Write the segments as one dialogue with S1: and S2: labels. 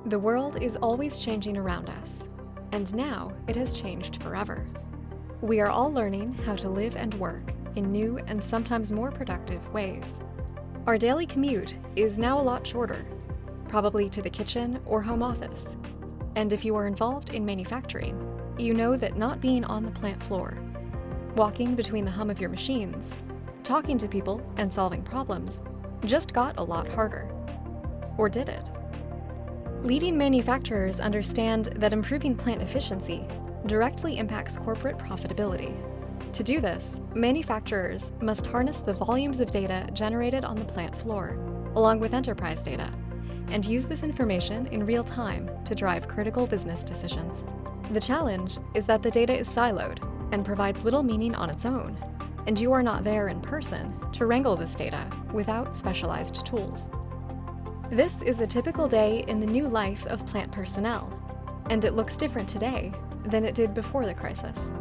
S1: The world is always changing around us, and now it has changed forever. We are all learning how to live and work in new and sometimes more productive ways. Our daily commute is now a lot shorter, probably to the kitchen or home office. And if you are involved in manufacturing, you know that not being on the plant floor, walking between the hum of your machines, talking to people and solving problems just got a lot harder. Or did it? Leading manufacturers understand that improving plant efficiency directly impacts corporate profitability. To do this, manufacturers must harness the volumes of data generated on the plant floor, along with enterprise data, and use this information in real time to drive critical business decisions. The challenge is that the data is siloed and provides little meaning on its own, and you are not there in person to wrangle this data without specialized tools. This is a typical day in the new life of plant personnel, and it looks different today than it did before the crisis.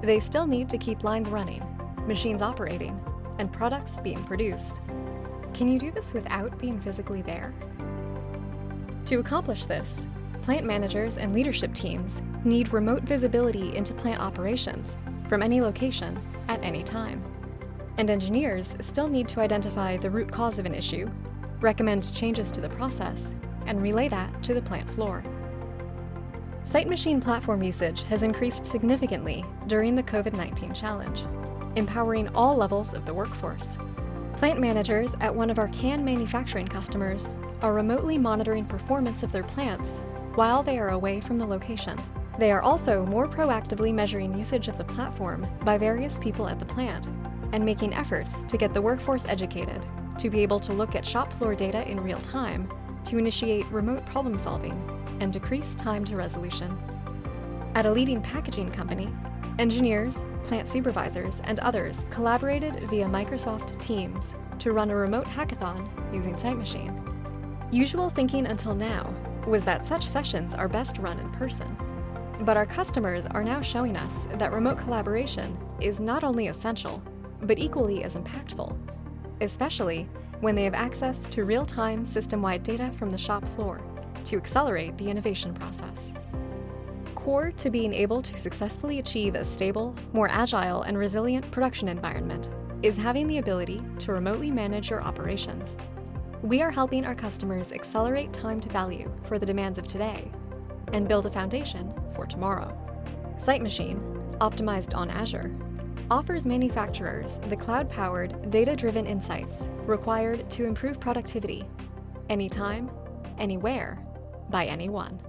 S1: They still need to keep lines running, machines operating, and products being produced. Can you do this without being physically there? To accomplish this, plant managers and leadership teams need remote visibility into plant operations from any location at any time. And engineers still need to identify the root cause of an issue, recommend changes to the process, and relay that to the plant floor. Site machine platform usage has increased significantly during the COVID-19 challenge, empowering all levels of the workforce. Plant managers at one of our can manufacturing customers are remotely monitoring performance of their plants while they are away from the location. They are also more proactively measuring usage of the platform by various people at the plant and making efforts to get the workforce educated to be able to look at shop floor data in real time to initiate remote problem solving and decrease time to resolution. At a leading packaging company, engineers, plant supervisors, and others collaborated via Microsoft Teams to run a remote hackathon using SiteMachine. Usual thinking until now was that such sessions are best run in person. But our customers are now showing us that remote collaboration is not only essential, but equally as impactful, especially when they have access to real-time system-wide data from the shop floor to accelerate the innovation process. Core to being able to successfully achieve a stable, more agile, and resilient production environment is having the ability to remotely manage your operations. We are helping our customers accelerate time to value for the demands of today and build a foundation for tomorrow. SiteMachine, optimized on Azure, offers manufacturers the cloud-powered, data-driven insights required to improve productivity anytime, anywhere, by anyone.